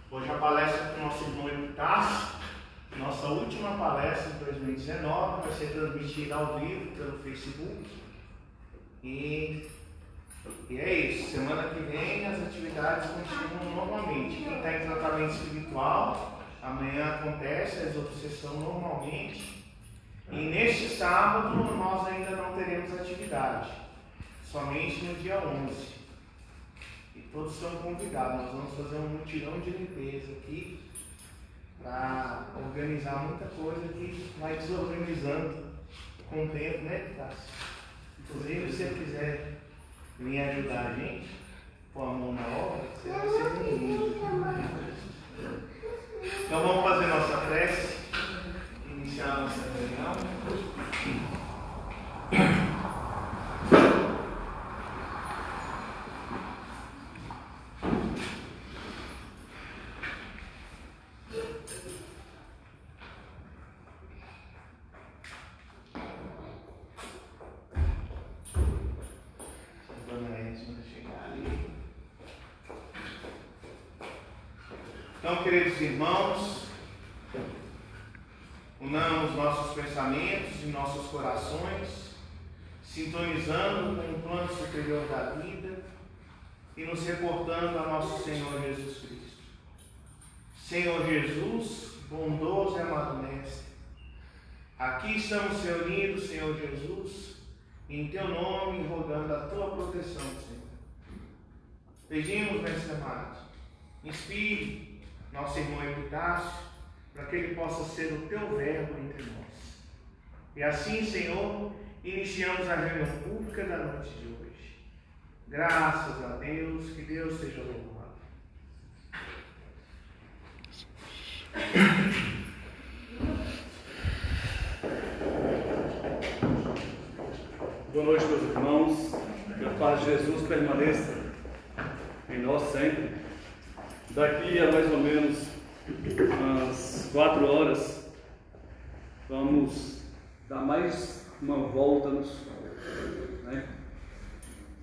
Hoje a palestra com o nosso irmão Epitácio, nossa última palestra de 2019, vai ser transmitida ao vivo pelo Facebook. E é isso, semana que vem as atividades continuam normalmente. Quem está em tratamento espiritual, amanhã acontece a exorcização normalmente. E neste sábado nós ainda não teremos atividade, somente no dia 11. E todos são convidados. Nós vamos fazer um mutirão de limpeza aqui para organizar muita coisa que vai desorganizando com o tempo, né, Cássio? Inclusive, se você quiser vir ajudar a gente, pôr a mão na obra, você vai ser bem-vindo. Então vamos fazer nossa prece, iniciar a nossa reunião. Então, queridos irmãos, unamos nossos pensamentos e nossos corações, sintonizando com o plano superior da vida e nos reportando a nosso Senhor Jesus Cristo. Senhor Jesus, bondoso e amado Mestre, aqui estamos reunidos, Senhor Jesus, em Teu nome, rogando a Tua proteção, Senhor. Pedimos, Mestre amado, inspire nosso irmão Epitácio, para que ele possa ser o Teu verbo entre nós. E assim, Senhor, iniciamos a reunião pública da noite de hoje. Graças a Deus, que Deus seja louvado. Boa noite, meus irmãos. Que a paz de Jesus permaneça em nós sempre. Daqui a mais ou menos umas 4 horas, vamos dar mais uma volta no sol, né?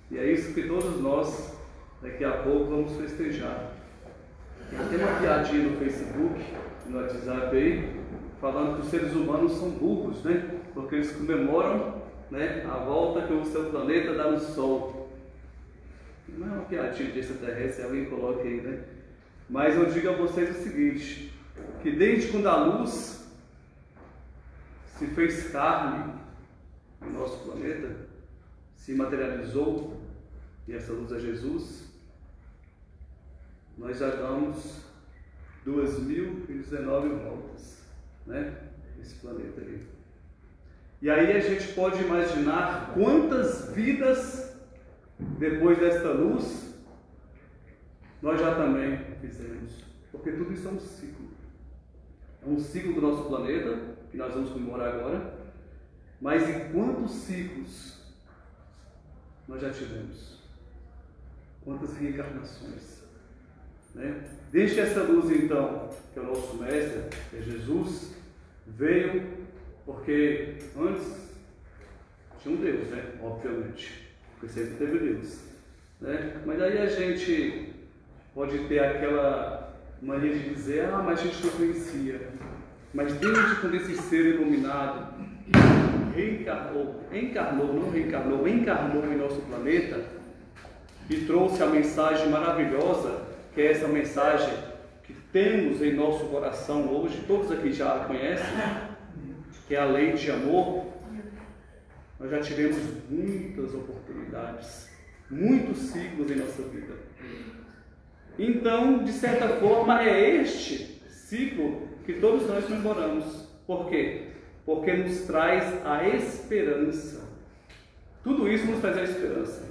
E é isso que todos nós, daqui a pouco, vamos festejar. Tem uma piadinha no Facebook, no WhatsApp aí, falando que os seres humanos são burros, né? Porque eles comemoram, né, a volta que o seu planeta dá no Sol. Não é uma piadinha de extraterrestre, alguém coloca aí, né? Mas eu digo a vocês o seguinte, que desde quando a luz se fez carne no nosso planeta, se materializou, e essa luz é Jesus, nós já damos 2019 voltas, né? Esse planeta aí. E aí a gente pode imaginar quantas vidas depois desta luz nós já também fizemos, porque tudo isso é um ciclo. É um ciclo do nosso planeta, que nós vamos comemorar agora, mas em quantos ciclos nós já tivemos? Quantas reencarnações? Né? Desde essa luz, então, que é o nosso Mestre, que é Jesus, veio porque antes tinha um Deus, né? Obviamente, porque sempre teve Deus. Né? Mas aí a gente pode ter aquela mania de dizer, mas a gente não conhecia. Mas desde quando esse ser iluminado encarnou em nosso planeta e trouxe a mensagem maravilhosa, que é essa mensagem que temos em nosso coração hoje, todos aqui já a conhecem, que é a lei de amor, nós já tivemos muitas oportunidades, muitos ciclos em nossa vida. Então, de certa forma, é este ciclo que todos nós comemoramos. Por quê? Porque nos traz a esperança. Tudo isso nos traz a esperança.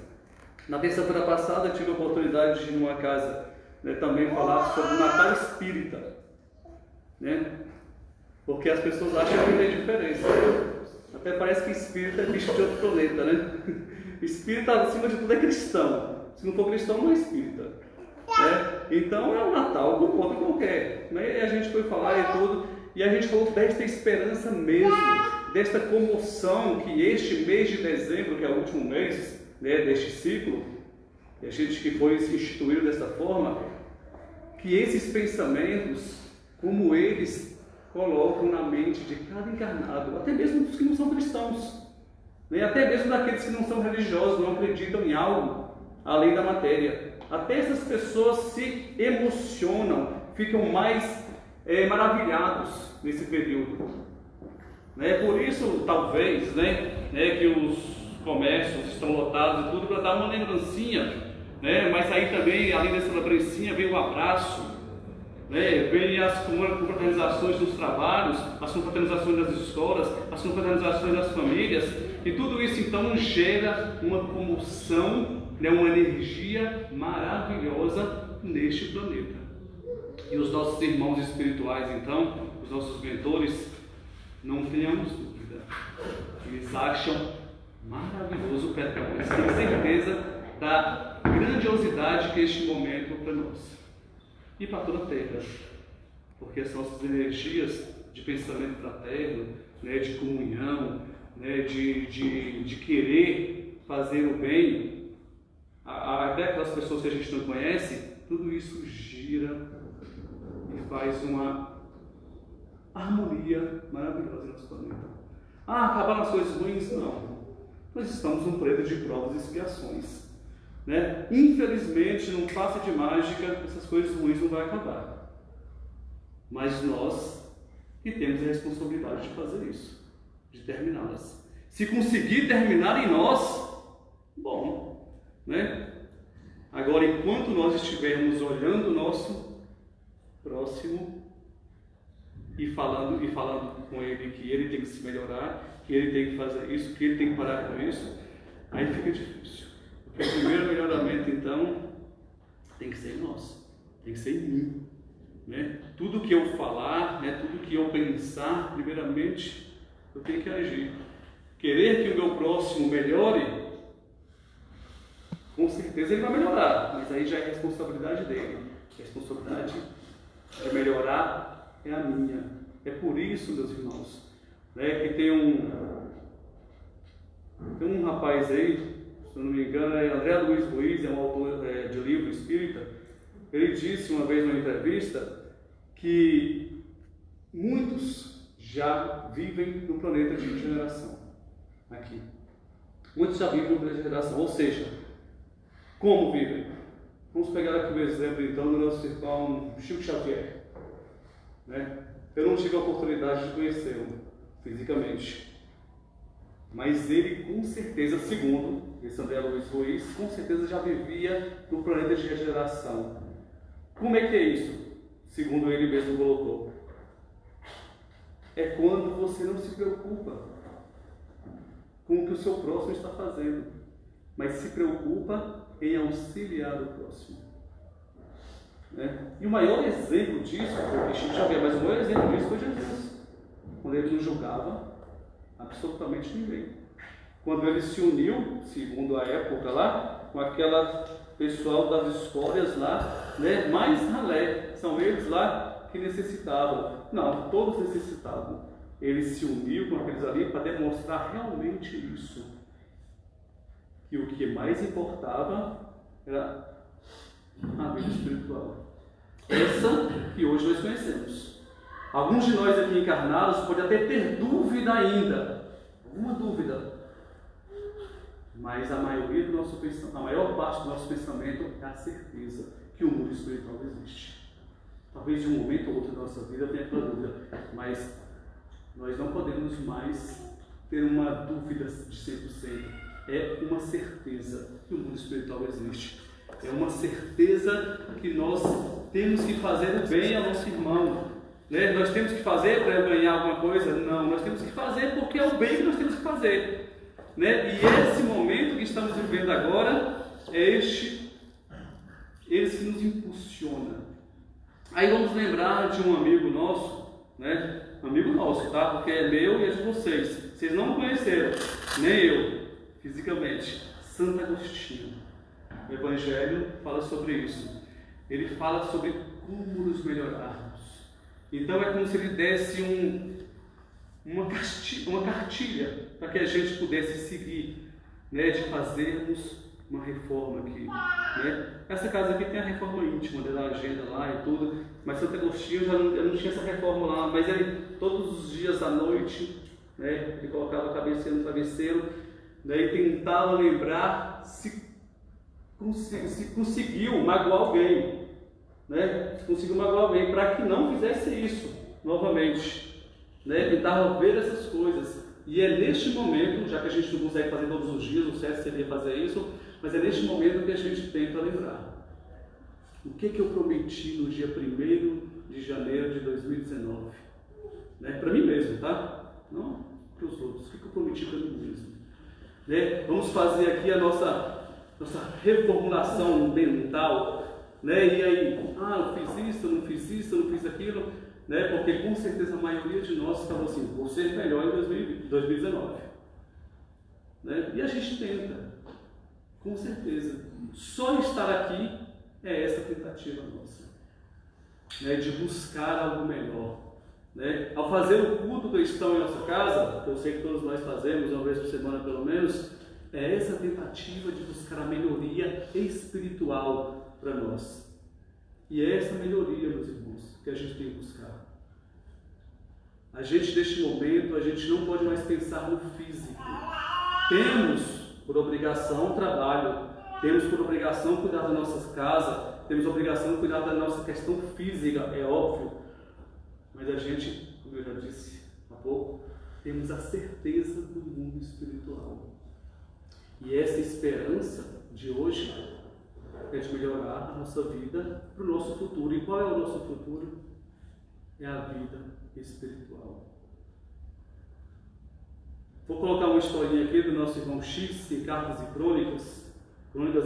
Na terça-feira passada, tive a oportunidade de ir numa casa, né, também falar sobre o Natal Espírita. Né? Porque as pessoas acham que tem diferença. Até parece que espírita é bicho de outro planeta, né? Espírita, acima de tudo, é cristão. Se não for cristão, não é espírita. Né? Então é o Natal como outro qualquer. Né? E a gente foi falar e tudo, e a gente falou desta esperança mesmo, desta comoção que este mês de dezembro, que é o último mês, né, deste ciclo, e a gente que foi instituído dessa forma, que esses pensamentos, como eles colocam na mente de cada encarnado, até mesmo dos que não são cristãos, né? Até mesmo daqueles que não são religiosos, não acreditam em algo além da matéria. Até essas pessoas se emocionam, ficam mais maravilhados nesse período. Por isso, talvez, que os comércios estão lotados e tudo para dar uma lembrancinha, mas aí também, além dessa lembrancinha, vem o abraço, vem as confraternizações nos trabalhos, as confraternizações nas escolas, as confraternizações nas famílias, e tudo isso então gera uma comoção, uma energia maravilhosa neste planeta. E os nossos irmãos espirituais, então, os nossos mentores, não tenhamos dúvida, eles acham maravilhoso o Petrópolis, têm certeza da grandiosidade que é este momento para nós e para toda a Terra, porque as nossas energias de pensamento fraterno, de comunhão, de querer fazer o bem, até aquelas pessoas que a gente não conhece, tudo isso gira e faz uma harmonia maravilhosa no nosso planeta. Acabaram as coisas ruins? Não. Nós estamos num período de provas e expiações. Infelizmente, não passa de mágica, essas coisas ruins não vão acabar. Mas nós que temos a responsabilidade de fazer isso, de terminá-las. Se conseguir terminar em nós, bom, Agora, enquanto nós estivermos olhando o nosso próximo e falando com ele que ele tem que se melhorar, que ele tem que fazer isso, que ele tem que parar com isso, aí fica difícil. Porque o primeiro melhoramento, então, tem que ser em nós, tem que ser em mim. Tudo que eu falar, tudo que eu pensar, primeiramente, eu tenho que agir. Querer que o meu próximo melhore, com certeza ele vai melhorar, mas aí já é responsabilidade dele. A responsabilidade de melhorar é a minha. É por isso, meus irmãos, que tem um rapaz aí, se eu não me engano, é André Luiz Ruiz, é um autor de livro espírita. Ele disse uma vez numa entrevista que muitos já vivem no planeta de regeneração aqui. Muitos já vivem no planeta de regeneração, ou seja, como vivem? Vamos pegar aqui o exemplo então do nosso irmão Chico Xavier. Eu não tive a oportunidade de conhecê-lo fisicamente, mas ele com certeza, segundo esse André Luiz Ruiz, com certeza já vivia no planeta de regeneração. Como é que é isso? Segundo ele mesmo colocou, é quando você não se preocupa com o que o seu próximo está fazendo, mas se preocupa em auxiliar o próximo. E o maior exemplo disso, porque Chico Xavier, mas o maior exemplo disso foi Jesus, quando ele não julgava absolutamente ninguém. Quando ele se uniu, segundo a época lá, com aquela pessoal das escórias lá, mais ralé, são eles lá que necessitavam. Não, todos necessitavam. Ele se uniu com aqueles ali para demonstrar realmente isso. Que o que mais importava era a vida espiritual. Essa que hoje nós conhecemos. Alguns de nós aqui encarnados podem até ter dúvida ainda, alguma dúvida, mas a maioria do nosso pensamento, a maior parte do nosso pensamento é a certeza que o mundo espiritual existe. Talvez de um momento ou outro da nossa vida tenha aquela dúvida, mas nós não podemos mais ter uma dúvida de 100%. É uma certeza que o mundo espiritual existe. É uma certeza que nós temos que fazer o bem ao nosso irmão. Nós temos que fazer para ganhar alguma coisa? Não, nós temos que fazer porque é o bem que nós temos que fazer. E esse momento que estamos vivendo agora é esse que nos impulsiona. Aí vamos lembrar de um amigo nosso, amigo nosso, tá? Porque é meu e é de vocês. Vocês não conheceram, nem eu, fisicamente. Santo Agostinho. O Evangelho fala sobre isso. Ele fala sobre como nos melhorarmos. Então é como se ele desse uma cartilha para que a gente pudesse seguir, de fazermos uma reforma aqui, né? Essa casa aqui tem a reforma íntima, da agenda lá e tudo, mas Santo Agostinho eu não tinha essa reforma lá, mas ele todos os dias à noite, né, ele colocava a cabeça no travesseiro, né, e tentava lembrar se conseguiu magoar alguém, né? Se conseguiu magoar alguém, para que não fizesse isso novamente, né? Tentava ver essas coisas. E é neste momento, já que a gente não consegue fazer todos os dias, o certo seria fazer isso, mas é neste momento que a gente tenta lembrar. O que eu prometi no dia 1º de janeiro de 2019? Né? Para mim mesmo, tá? Não para os outros. O que eu prometi para mim mesmo? Né? Vamos fazer aqui a nossa reformulação mental. Né? E aí, eu fiz isso, eu não fiz isso, eu não fiz aquilo. Né? Porque com certeza a maioria de nós falou assim, vou ser melhor em 2019. Né? E a gente tenta, com certeza. Só estar aqui é essa tentativa nossa, né? De buscar algo melhor. Né? Ao fazer o culto cristão em nossa casa, que eu sei que todos nós fazemos uma vez por semana pelo menos, é essa tentativa de buscar a melhoria espiritual para nós. E é essa melhoria, meus irmãos, que a gente tem que buscar. A gente, neste momento, a gente não pode mais pensar no físico. Temos por obrigação o trabalho, temos por obrigação cuidar das nossas casas, temos obrigação de cuidar da nossa questão física, é óbvio. Mas a gente, como eu já disse há pouco, temos a certeza do mundo espiritual. E essa esperança de hoje é de melhorar a nossa vida para o nosso futuro. E qual é o nosso futuro? É a vida espiritual. Vou colocar uma historinha aqui do nosso irmão X em Cartas e Crônicas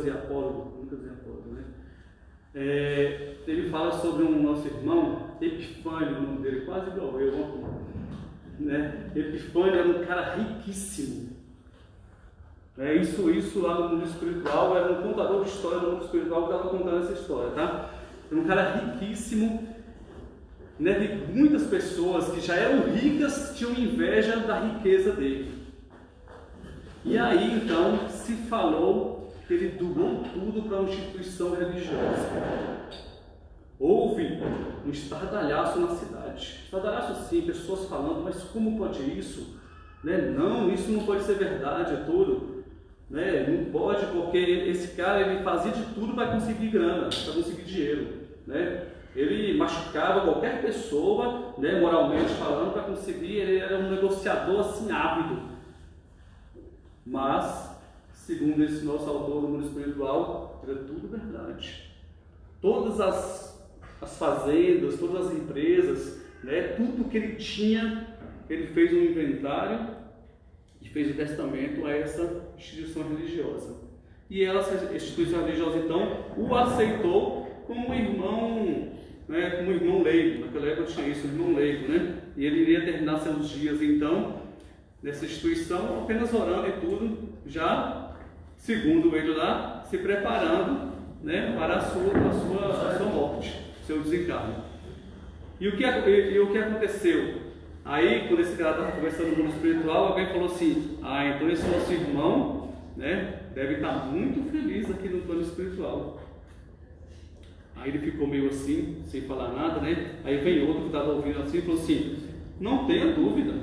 e Apólogo, né? Ele fala sobre um nosso irmão Epifânio, o nome dele quase igual eu, né? Epifânio era um cara riquíssimo. Isso lá no mundo espiritual, era um contador de história do mundo espiritual que estava contando essa história, tá? Era um cara riquíssimo, né? E muitas pessoas que já eram ricas tinham inveja da riqueza dele. E aí então se falou que ele doou tudo para uma instituição religiosa. Houve um estardalhaço na cidade. Estardalhaço sim, pessoas falando, mas como pode isso? Né? Não, isso não pode ser verdade, é tudo. Né? Não pode, porque esse cara ele fazia de tudo para conseguir grana, para conseguir dinheiro. Né? Ele machucava qualquer pessoa, né, moralmente falando, para conseguir. Ele era um negociador assim ávido. Mas, segundo esse nosso autor do mundo espiritual, era tudo verdade. Todas as fazendas, todas as empresas, né, tudo que ele tinha, ele fez um inventário e fez um testamento a essa instituição religiosa. E essa instituição religiosa, então, o aceitou como um irmão, né, como um irmão leigo. Naquela época tinha isso, um irmão leigo, né? E ele iria terminar seus dias, então, nessa instituição, apenas orando e tudo, já, segundo ele lá, se preparando, né, para a sua morte, seu desencarne. E o que aconteceu? Aí, quando esse cara estava conversando no mundo espiritual, alguém falou assim, então esse nosso irmão, né, deve estar muito feliz aqui no plano espiritual. Aí ele ficou meio assim, sem falar nada, né? Aí vem outro que estava ouvindo assim e falou assim, não tenha dúvida,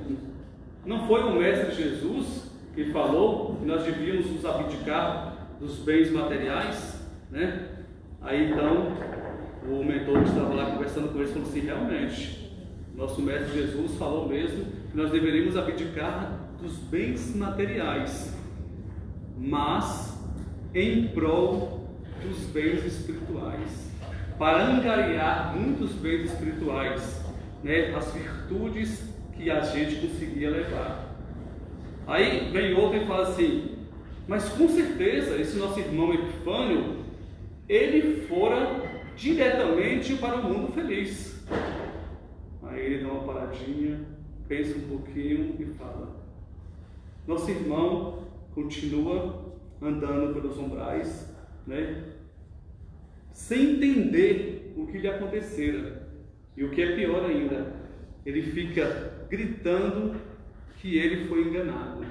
não foi o Mestre Jesus que falou que nós devíamos nos abdicar dos bens materiais, né? Aí então, o mentor que estava lá conversando com eles falou assim, realmente, nosso Mestre Jesus falou mesmo que nós deveríamos abdicar dos bens materiais, mas em prol dos bens espirituais, para angariar muitos bens espirituais, né, as virtudes que a gente conseguia levar. Aí vem outro e fala assim, mas com certeza esse nosso irmão Epifânio, ele fora diretamente para o mundo feliz. Aí ele dá uma paradinha, pensa um pouquinho e fala, nosso irmão continua andando pelos umbrais, né, sem entender o que lhe acontecera. E o que é pior ainda, ele fica gritando que ele foi enganado,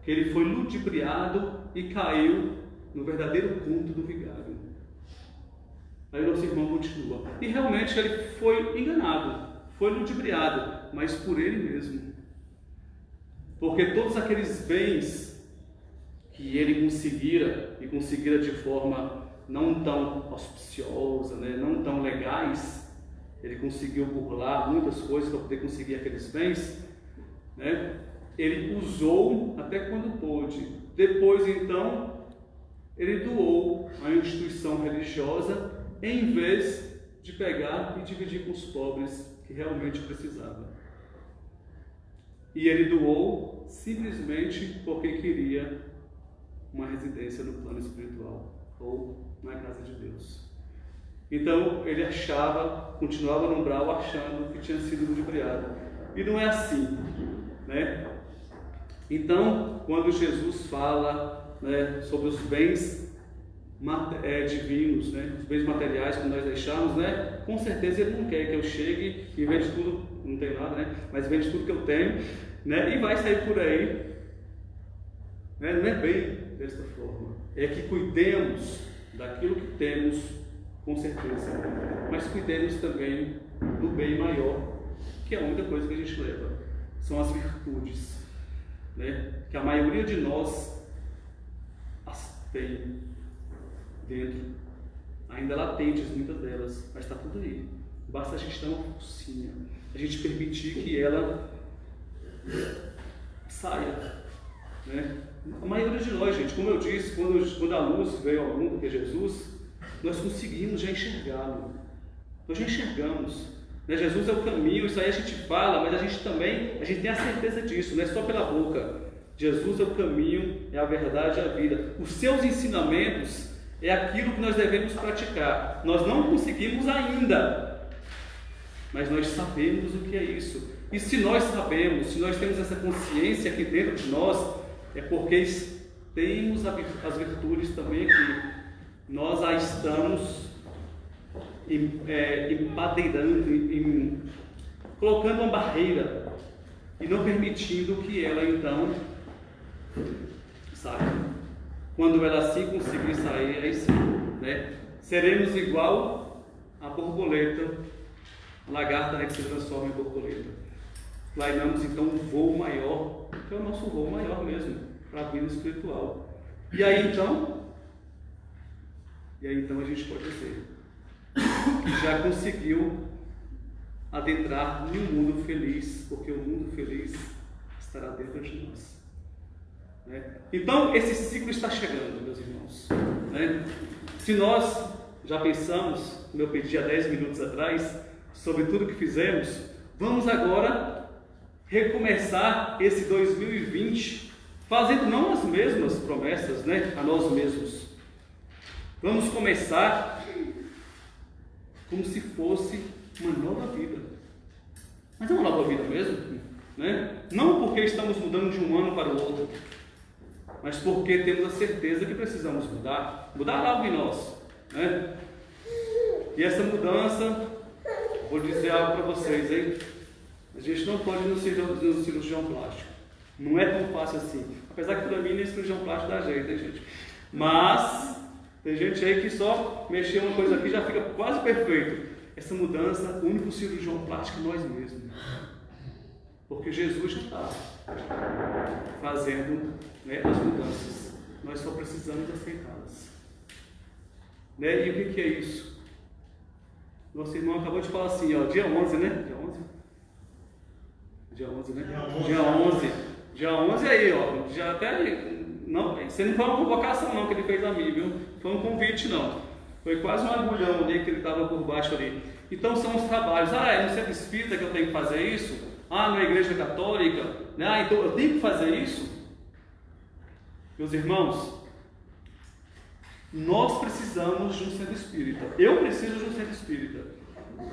que ele foi ludibriado e caiu no verdadeiro conto do vigário. Aí o nosso irmão continua. E realmente ele foi enganado, foi ludibriado, mas por ele mesmo. Porque todos aqueles bens que ele conseguira, e conseguira de forma não tão auspiciosa, né, não tão legais, ele conseguiu burlar muitas coisas para poder conseguir aqueles bens, né? Ele usou até quando pôde. Depois, então, ele doou a instituição religiosa em vez de pegar e dividir com os pobres que realmente precisavam. E ele doou simplesmente porque queria uma residência no plano espiritual ou na casa de Deus. Então ele achava, continuava no umbral achando que tinha sido ludibriado. E não é assim, né? Então, quando Jesus fala, né, sobre os bens divinos, né, os bens materiais que nós deixamos, né, com certeza ele não quer que eu chegue e vende tudo, não tenho nada, né, mas vende tudo que eu tenho, né, e vai sair por aí, né, não é bem desta forma. É que cuidemos daquilo que temos, com certeza, mas cuidemos também do bem maior, que é a única coisa que a gente leva, são as virtudes, né, que a maioria de nós as tem dentro, ainda latentes muitas delas, mas está tudo aí. Basta a gente dar uma forcinha, a gente permitir que ela saia, né? A maioria de nós, gente, como eu disse, quando a luz veio ao mundo, que é Jesus, nós conseguimos já enxergá-lo, nós já enxergamos, né? Jesus é o caminho, isso aí a gente fala, mas a gente tem a certeza disso, não é só pela boca. Jesus é o caminho, é a verdade e a vida. Os seus ensinamentos é aquilo que nós devemos praticar. Nós não conseguimos ainda, mas nós sabemos o que é isso. E se nós sabemos, se nós temos essa consciência aqui dentro de nós, é porque temos as virtudes também aqui. Nós a estamos empadeirando, colocando uma barreira e não permitindo que ela então saia. Quando ela assim conseguir sair, aí sim, né? Seremos igual a borboleta, a lagarta, né, que se transforma em borboleta. Planeamos então um voo maior, que é o nosso voo maior mesmo, para a vida espiritual. E aí então a gente pode dizer que já conseguiu adentrar em um mundo feliz, porque o mundo feliz estará dentro de nós. Né? Então esse ciclo está chegando, meus irmãos. Né? Se nós já pensamos, como eu pedi há 10 minutos atrás, sobre tudo que fizemos, vamos agora recomeçar esse 2020 fazendo não as mesmas promessas, né, a nós mesmos. Vamos começar como se fosse uma nova vida. Mas é uma nova vida mesmo, né? Não porque estamos mudando de um ano para o outro, mas porque temos a certeza que precisamos mudar algo em nós, né? E essa mudança, vou dizer algo para vocês, hein? A gente não pode ir no cirurgião plástico. Não é tão fácil assim. Apesar que para mim nem cirurgião plástico dá jeito, hein, gente? Mas tem gente aí que só mexer uma coisa aqui já fica quase perfeito. Essa mudança, o único cirurgião plástico é nós mesmos. Porque Jesus já está fazendo, né, as mudanças. Nós só precisamos aceitá-las. Né? E o que é isso? Nosso irmão acabou de falar assim, ó, dia 11, né? Dia 11, né? Dia 11 aí, ó. Já até... Não, você não foi uma convocação não que ele fez a mim, viu? Foi um convite não. Foi quase um agulhão ali que ele estava por baixo ali. Então são os trabalhos. Ah, é no centro espírita que eu tenho que fazer isso? Ah, na igreja católica? Ah, então eu tenho que fazer isso? Meus irmãos, nós precisamos de um centro espírita. Eu preciso de um centro espírita.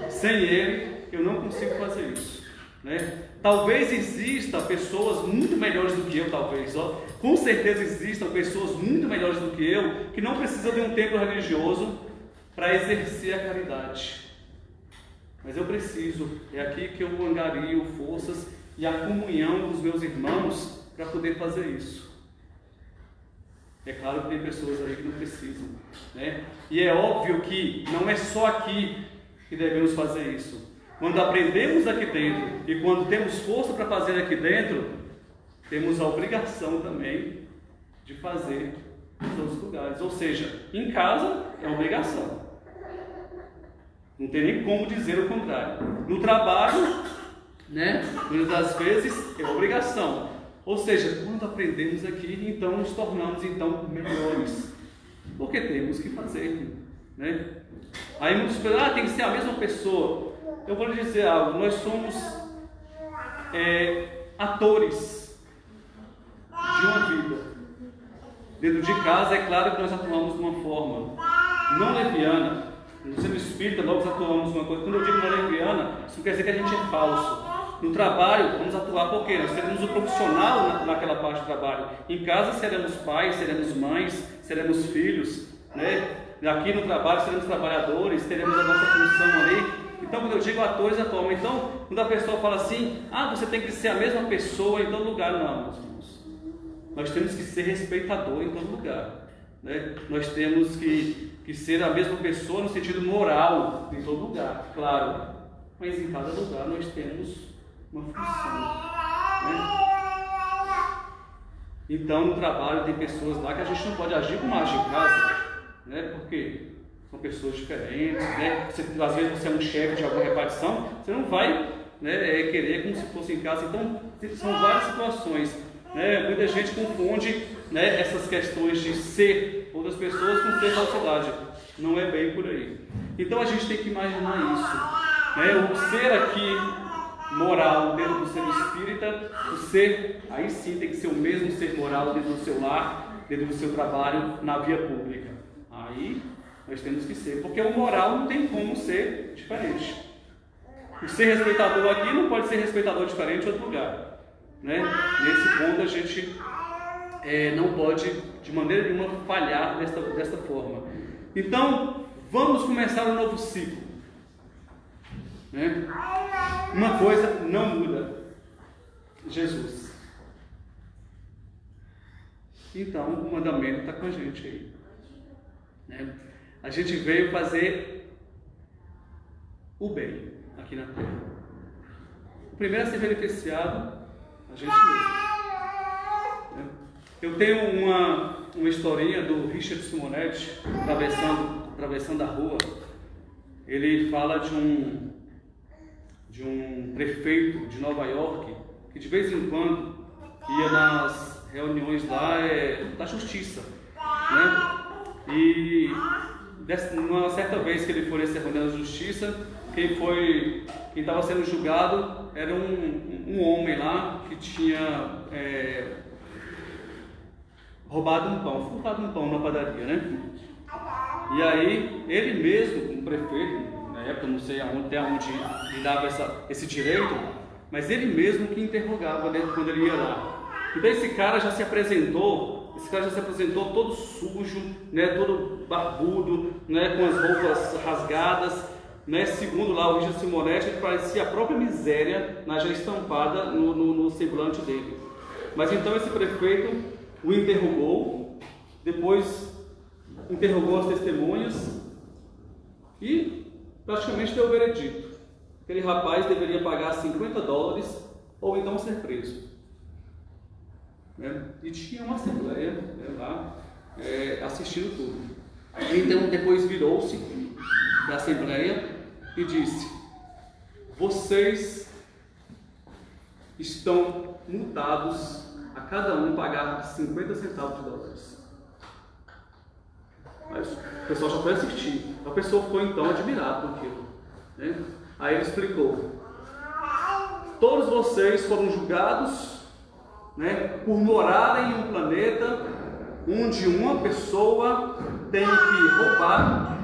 Sem ele, eu não consigo fazer isso. Né? Talvez existam pessoas muito melhores do que eu, talvez, ó. Com certeza existam pessoas muito melhores do que eu, que não precisam de um templo religioso para exercer a caridade. Mas eu preciso, é aqui que eu angario forças e a comunhão dos meus irmãos para poder fazer isso. É claro que tem pessoas aí que não precisam, né? E é óbvio que não é só aqui que devemos fazer isso. Quando aprendemos aqui dentro e quando temos força para fazer aqui dentro, temos a obrigação também de fazer nos outros lugares. Ou seja, em casa é obrigação. Não tem nem como dizer o contrário. No trabalho, né, muitas das vezes é obrigação. Ou seja, quando aprendemos aqui, então nos tornamos então melhores. Porque temos que fazer, né? Aí muitos pensam, tem que ser a mesma pessoa. Eu vou lhe dizer algo, nós somos atores de uma vida. Dentro de casa, é claro que nós atuamos de uma forma não leviana. No sendo espírita, nós atuamos de uma coisa. Quando eu digo não leviana, isso não quer dizer que a gente é falso. No trabalho, vamos atuar porque nós seremos o profissional naquela parte do trabalho. Em casa, seremos pais, seremos mães, seremos filhos, né? Aqui no trabalho, seremos trabalhadores, teremos a nossa função ali. Então, quando eu digo atores, atuamos. Então, quando a pessoa fala assim, você tem que ser a mesma pessoa em todo lugar. Não, meus irmãos. Nós temos que ser respeitador em todo lugar, né? Nós temos que ser a mesma pessoa no sentido moral em todo lugar, claro. Mas em cada lugar nós temos uma função, né? Então, no trabalho tem pessoas lá que a gente não pode agir como age em casa, né? Porque são pessoas diferentes, né? Às vezes você é um chefe de alguma repartição, você não vai, né, querer como se fosse em casa. Então, são várias situações, né? Muita gente confunde, né, essas questões de ser outras pessoas com ser falsidade. Não é bem por aí. Então, a gente tem que imaginar isso, né? O ser aqui moral dentro do ser espírita, o ser, aí sim tem que ser o mesmo ser moral dentro do seu lar, dentro do seu trabalho, na via pública. Aí nós temos que ser, porque o moral não tem como ser diferente. O ser respeitador aqui não pode ser respeitador diferente em outro lugar, né? Nesse ponto a gente não pode de maneira nenhuma falhar desta forma. Então vamos começar um novo ciclo, né? Uma coisa não muda: Jesus. Então o mandamento está com a gente aí, né? A gente veio fazer o bem aqui na terra. O primeiro a ser beneficiado, a gente mesmo, né? Eu tenho uma historinha do Richard Simonetti atravessando a rua. Ele fala de um prefeito de Nova York que de vez em quando ia nas reuniões lá da justiça, né? E uma certa vez que ele foi nessa reunião da justiça, quem estava sendo julgado era um homem lá que tinha roubado um pão, furtado um pão na padaria, né? E aí ele mesmo, o prefeito, na época, não sei até onde lhe dava esse direito, mas ele mesmo que interrogava, né, quando ele ia lá. Então esse cara já se apresentou todo sujo, né, todo barbudo, né, com as roupas rasgadas, né? Segundo lá o Richard Simonetti, ele parecia a própria miséria já estampada no semblante dele. Mas então esse prefeito o interrogou, depois interrogou as testemunhas e praticamente deu o veredito. Aquele rapaz deveria pagar $50 ou então ser preso, né? E tinha uma assembleia, né, lá assistindo tudo. Então depois virou-se da assembleia e disse: vocês estão multados a cada um pagar 50 centavos de dólares. Mas o pessoal já foi assistir. A pessoa ficou então admirada por aquilo, né? Aí ele explicou: todos vocês foram julgados, né, por morarem em um planeta onde uma pessoa tem que roubar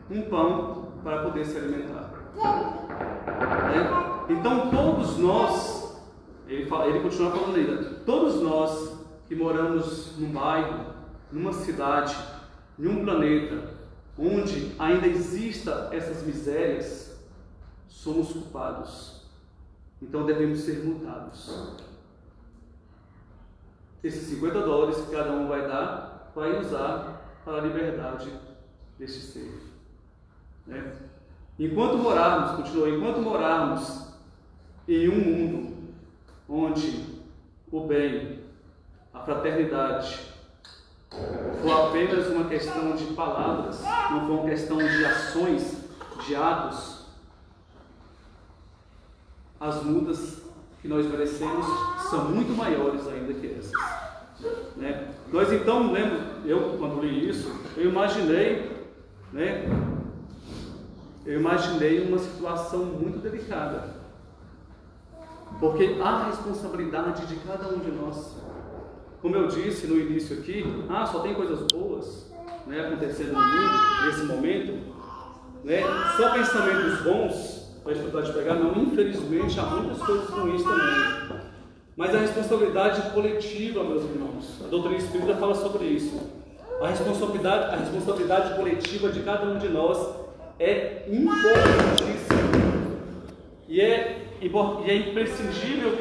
um pão para poder se alimentar, né? Então todos nós, ele continua falando ainda, todos nós que moramos num bairro, numa cidade, em um planeta onde ainda existam essas misérias, somos culpados. Então devemos ser multados. esses 50 dólares que cada um vai dar, vai usar para a liberdade deste ser. Né? Enquanto morarmos em um mundo onde o bem, a fraternidade, for apenas uma questão de palavras, não for uma questão de ações, de atos, as multas que nós merecemos são muito maiores ainda que essas. Né? Nós então, eu quando li isso, eu imaginei uma situação muito delicada, porque a responsabilidade de cada um de nós, como eu disse no início aqui, só tem coisas boas, né, acontecendo no mundo nesse momento, né? Só pensamentos bons para estudar de pegar, não, infelizmente há muitas coisas ruins também, mas a responsabilidade coletiva, meus irmãos, a doutrina espírita fala sobre isso. A responsabilidade coletiva de cada um de nós é importantíssima e é imprescindível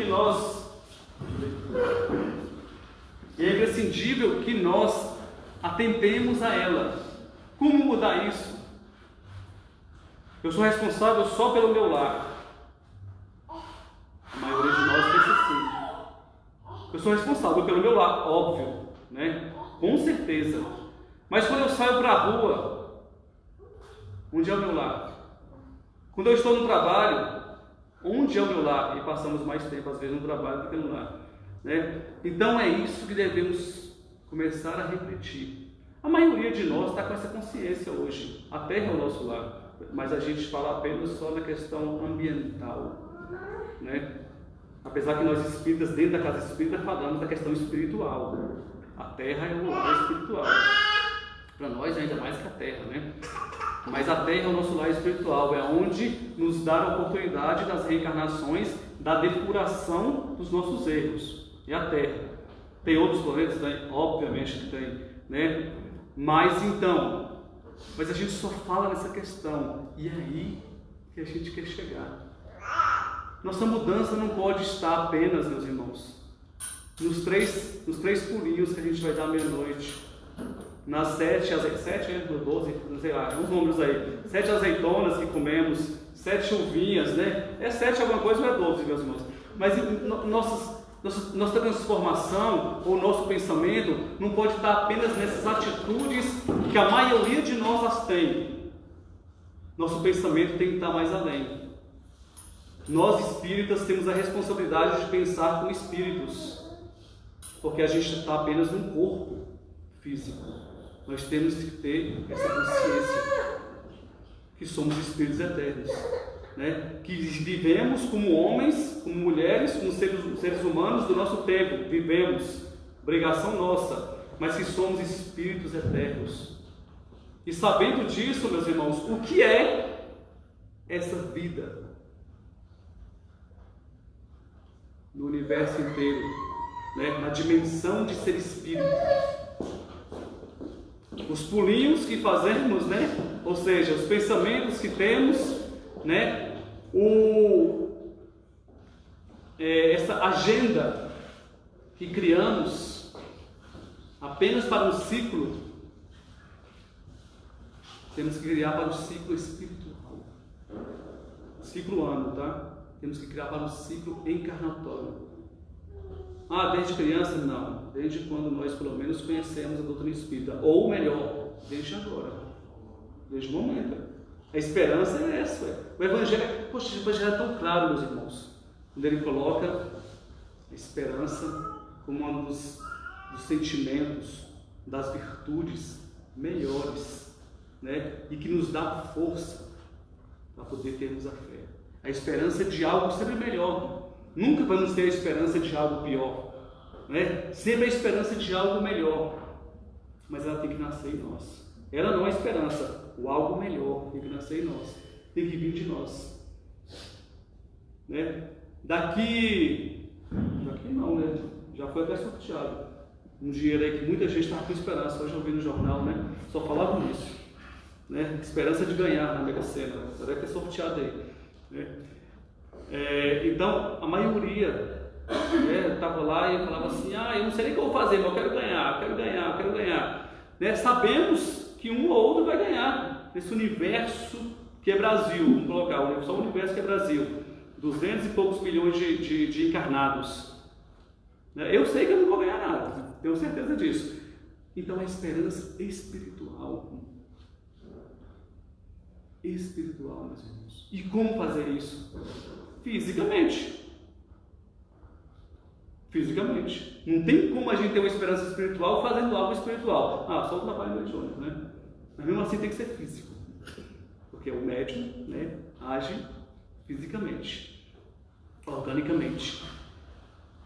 que nós atentemos a ela. Como mudar isso? Eu sou responsável só pelo meu lar. A maioria de nós pensa assim. Eu sou responsável pelo meu lar, óbvio, né? Com certeza. Mas quando eu saio para a rua, onde é o meu lar? Quando eu estou no trabalho, onde é o meu lar? E passamos mais tempo, às vezes, no trabalho do que no lar. Né? Então é isso que devemos começar a refletir. A maioria de nós está com essa consciência hoje. A terra é o nosso lar. Mas a gente fala apenas só na questão ambiental. Né? Apesar que nós espíritas, dentro da casa espírita, falamos da questão espiritual. A terra é o lar espiritual. Para nós, ainda mais que a terra, né? Mas a terra é o nosso lar espiritual, é onde nos dá a oportunidade das reencarnações, da depuração dos nossos erros. É a terra. Tem outros planetas? Tem? Obviamente que tem, né? Mas a gente só fala nessa questão. E é aí que a gente quer chegar. Nossa mudança não pode estar apenas, meus irmãos, nos três pulinhos que a gente vai dar meia-noite, nas 7, 12, não sei lá, uns números aí, 7 azeitonas que comemos, 7 uvinhas, né? É 7 alguma coisa ou é 12, meus irmãos? Mas nossa transformação ou nosso pensamento não pode estar apenas nessas atitudes que a maioria de nós as tem. Nosso pensamento tem que estar mais além. Nós espíritas temos a responsabilidade de pensar como espíritos, porque a gente está apenas num corpo físico. Nós temos que ter essa consciência que somos espíritos eternos, né? Que vivemos como homens, como mulheres, como seres humanos do nosso tempo, vivemos, obrigação nossa, mas que somos espíritos eternos. E sabendo disso, meus irmãos, o que é essa vida no universo inteiro, né? Na dimensão de ser espírito? Os pulinhos que fazemos, né? Ou seja, os pensamentos que temos, né? Essa agenda que criamos apenas para um ciclo, temos que criar para o ciclo espiritual, ciclo ano, tá? Temos que criar para um ciclo encarnatório. Desde criança? Não. Desde quando nós, pelo menos, conhecemos a doutrina espírita. Ou melhor, desde agora. Desde o momento. A esperança é essa. O Evangelho é tão claro, meus irmãos. Quando ele coloca a esperança como um dos sentimentos, das virtudes melhores, né? E que nos dá força para poder termos a fé. A esperança de algo sempre melhor. Nunca vamos ter a esperança de algo pior, né? Sempre a esperança de algo melhor, mas ela tem que nascer em nós. Ela não é a esperança, o algo melhor tem que nascer em nós, tem que vir de nós, né? Daqui não, né? Já foi até sorteado um dinheiro aí que muita gente estava com esperança. Hoje eu vi no jornal, né? Só falavam nisso, né? Esperança de ganhar na Mega Sena, você deve ter sorteado aí, né? Então, a maioria Eu estava lá e eu falava assim, eu não sei nem o que eu vou fazer, mas eu quero ganhar. Né? Sabemos que um ou outro vai ganhar nesse universo que é Brasil, vamos colocar, só o universo que é Brasil, 200 e poucos milhões de encarnados. Né? Eu sei que eu não vou ganhar nada, tenho certeza disso. Então a esperança espiritual, meus irmãos. E como fazer isso? Fisicamente. Não tem como a gente ter uma esperança espiritual fazendo algo espiritual. Só o trabalho mediúnico, né? Mas mesmo assim tem que ser físico. Porque o médium, né, age fisicamente, organicamente.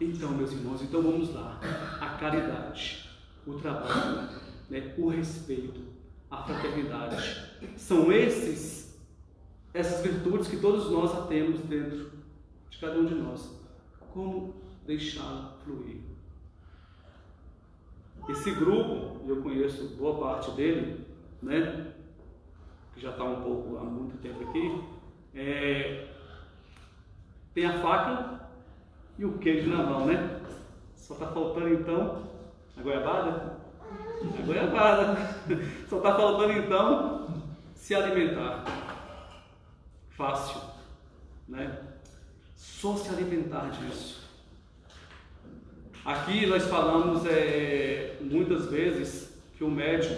Então, meus irmãos, vamos lá. A caridade, o trabalho, né, o respeito, a fraternidade. São essas virtudes que todos nós já temos dentro de cada um de nós. Como deixá-la fluir? Esse grupo, eu conheço boa parte dele, né, que já está há muito tempo aqui, tem a faca e o queijo na mão, né? Só está faltando então a goiabada. Só está faltando então se alimentar. Fácil, né? Só se alimentar disso. Aqui nós falamos muitas vezes que o médium,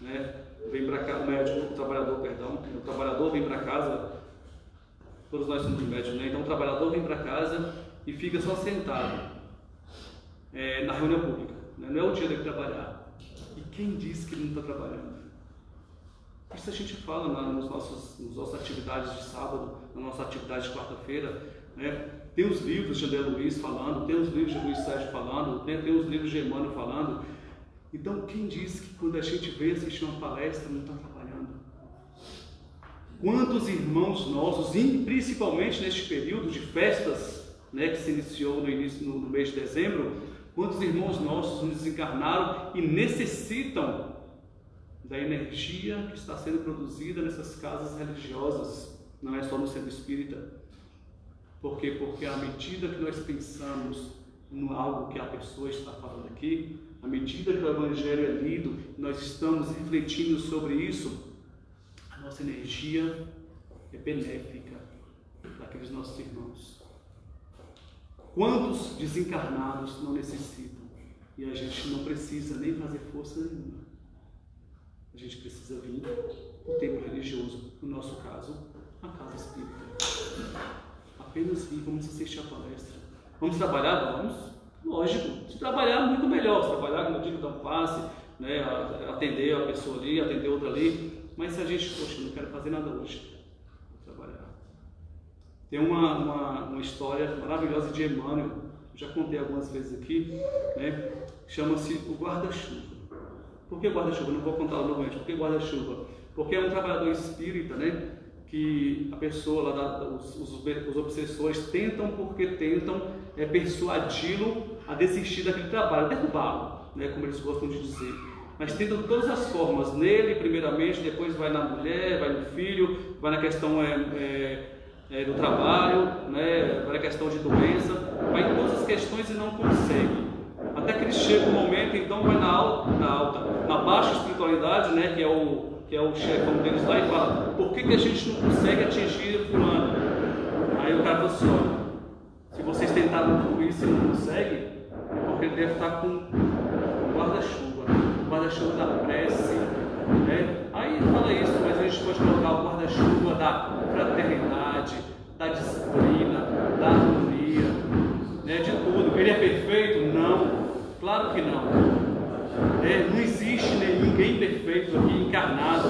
né, vem para cá, o trabalhador vem para casa, todos nós somos médios, né? Então o trabalhador vem para casa e fica só sentado na reunião pública, né? Não é o dia dele trabalhar. E quem diz que ele não está trabalhando? Isso a gente fala nas nossas atividades de sábado, na nossa atividade de quarta-feira, né? Tem os livros de André Luiz falando, tem os livros de Luiz Sérgio falando, tem os livros de Emmanuel falando. Então, quem diz que quando a gente vem assistir uma palestra não está trabalhando? Quantos irmãos nossos, principalmente neste período de festas, né, que se iniciou no mês de dezembro, quantos irmãos nossos nos desencarnaram e necessitam da energia que está sendo produzida nessas casas religiosas, não é só no centro espírita. Por quê? Porque à medida que nós pensamos no algo que a pessoa está falando aqui, à medida que o Evangelho é lido, nós estamos refletindo sobre isso, a nossa energia é benéfica daqueles nossos irmãos. Quantos desencarnados não necessitam? E a gente não precisa nem fazer força nenhuma. A gente precisa vir no templo religioso, no nosso caso, a casa espírita. Apenas vir, vamos assistir a palestra. Vamos trabalhar? Vamos. Lógico. Se trabalhar, muito melhor. Se trabalhar, como eu digo, dar um passe, né, atender a pessoa ali, atender outra ali. Mas se a gente, não quero fazer nada hoje, vou trabalhar. Tem uma história maravilhosa de Emmanuel, já contei algumas vezes aqui, né? Chama-se o guarda-chuva. Por que guarda-chuva? Não vou contar novamente. Por que guarda-chuva? Porque é um trabalhador espírita, né? Que a pessoa lá, os obsessores tentam persuadi-lo a desistir daquele trabalho, derrubá-lo, né? Como eles gostam de dizer. Mas tentam de todas as formas, nele primeiramente, depois vai na mulher, vai no filho, vai na questão do trabalho, né? Vai na questão de doença, vai em todas as questões e não consegue. Até que ele chega um momento, então vai na baixa espiritualidade, né? Que é o chefão deles lá, e fala: por que a gente não consegue atingir fulano? Aí o cara fala assim: olha, se vocês tentaram tudo isso e não conseguem, é porque ele deve estar com o guarda-chuva da prece, né? Aí ele fala isso, mas a gente pode colocar o guarda-chuva da fraternidade, da disciplina, da harmonia, né? De tudo. Ele é perfeito? Não, claro que não. Não existe ninguém perfeito aqui encarnado,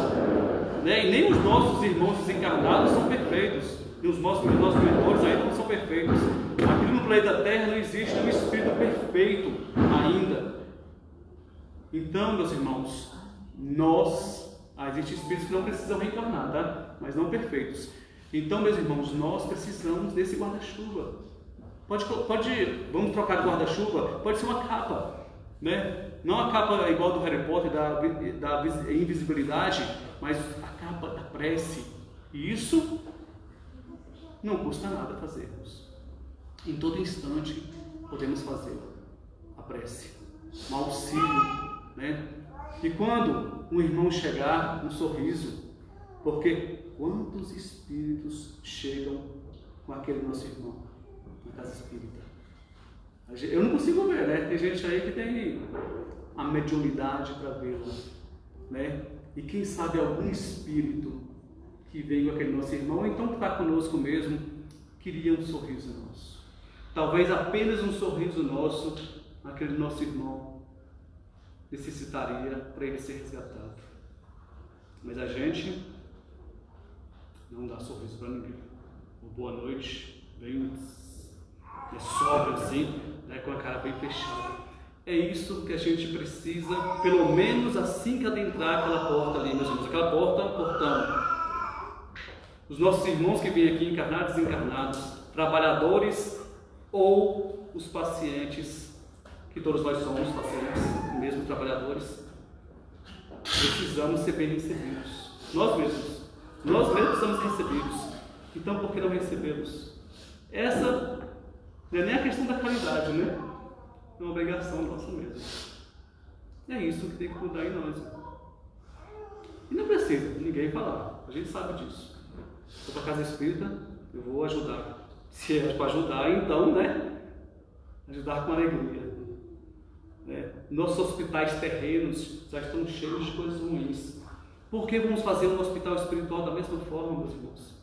né? E nem os nossos irmãos desencarnados são perfeitos, e os nossos mentores ainda não são perfeitos. Aqui no planeta Terra não existe um espírito perfeito ainda. Então, meus irmãos, existem espíritos que não precisam reencarnar, tá? Mas não perfeitos. Então, meus irmãos, nós precisamos desse guarda-chuva. Vamos trocar de guarda-chuva? Pode ser uma capa, né? Não a capa igual do Harry Potter, da invisibilidade, mas a capa da prece. E isso não custa nada fazermos. Em todo instante podemos fazer a prece, um auxílio, né? E quando um irmão chegar, um sorriso, porque quantos espíritos chegam com aquele nosso irmão na casa espírita? Eu não consigo ver, né? Tem gente aí que tem a mediunidade para vê-lo, né? E quem sabe algum espírito que veio aquele nosso irmão, ou então que está conosco mesmo, queria um sorriso nosso. Talvez apenas um sorriso nosso, aquele nosso irmão necessitaria para ele ser resgatado. Mas a gente não dá sorriso para ninguém. Uma boa noite, bem sóbrio assim, né, com a cara bem fechada. É isso que a gente precisa, pelo menos assim que adentrar aquela porta ali, meus irmãos. Aquela porta é um portão. Os nossos irmãos que vêm aqui, encarnados e desencarnados, trabalhadores ou os pacientes, que todos nós somos pacientes, mesmo trabalhadores, precisamos ser bem recebidos. Nós mesmos precisamos ser recebidos. Então, por que não recebê-los? Essa não é nem a questão da caridade, né? É uma obrigação nossa mesmo. É isso que tem que mudar em nós. E não precisa ninguém falar, a gente sabe disso. Vou para a casa espírita, eu vou ajudar. Se é para ajudar, então, né? Ajudar com alegria. Nossos hospitais terrenos já estão cheios de coisas ruins. Por que vamos fazer um hospital espiritual da mesma forma, meus irmãos?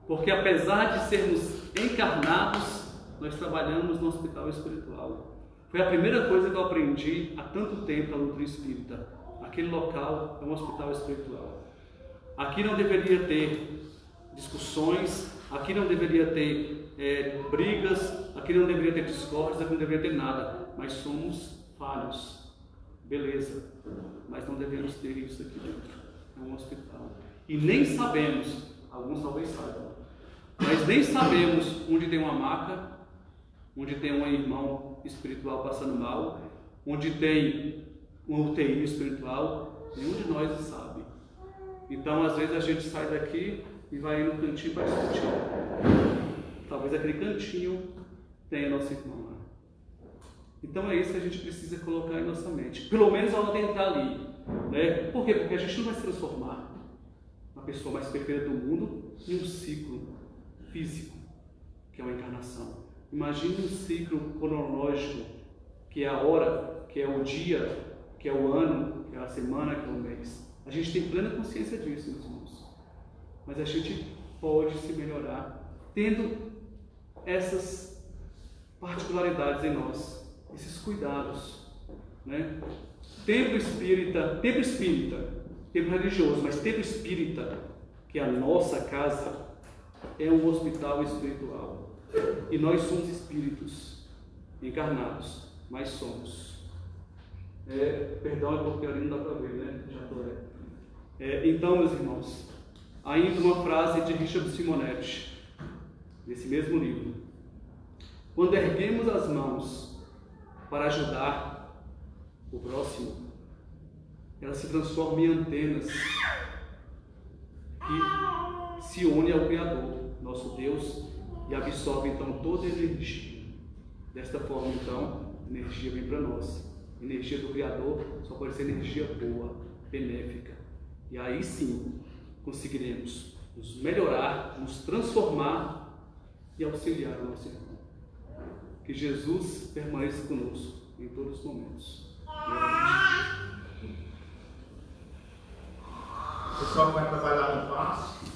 Porque apesar de sermos encarnados, nós trabalhamos no hospital espiritual. Foi a primeira coisa que eu aprendi há tanto tempo na doutrina espírita. Aquele local é um hospital espiritual. Aqui não deveria ter discussões, aqui não deveria ter brigas, aqui não deveria ter discórdias, aqui não deveria ter nada. Mas somos falhos, beleza, mas não devemos ter isso aqui dentro. É um hospital. E nem sabemos, alguns talvez saibam, mas nem sabemos onde tem uma maca, onde tem um irmão espiritual passando mal, onde tem um UTI espiritual, nenhum de nós sabe. Então, às vezes a gente sai daqui e vai no cantinho para discutir. Talvez aquele cantinho tenha nosso irmão lá. Então é isso que a gente precisa colocar em nossa mente. Pelo menos ao adentrar ali. Né? Por quê? Porque a gente não vai se transformar na pessoa mais perfeita do mundo em um ciclo físico, que é uma encarnação. Imagine um ciclo cronológico, que é a hora, que é o dia, que é o ano, que é a semana, que é o mês. A gente tem plena consciência disso, meus irmãos. Mas a gente pode se melhorar tendo essas particularidades em nós, esses cuidados, né? Templo espírita, templo religioso, mas templo espírita, que é a nossa casa, é um hospital espiritual. E nós somos espíritos encarnados, mas somos. Perdão, é porque ali não dá para ver, né? Já estou. Então, meus irmãos, ainda uma frase de Richard Simonetti, nesse mesmo livro. Quando erguemos as mãos para ajudar o próximo, ela se transforma em antenas que se unem ao Criador, nosso Deus, e absorve então toda a energia. Desta forma, então, a energia vem para nós. A energia do Criador só pode ser energia boa, benéfica. E aí sim conseguiremos nos melhorar, nos transformar e auxiliar o nosso irmão. Que Jesus permaneça conosco em todos os momentos. O pessoal que vai trabalhar no passo.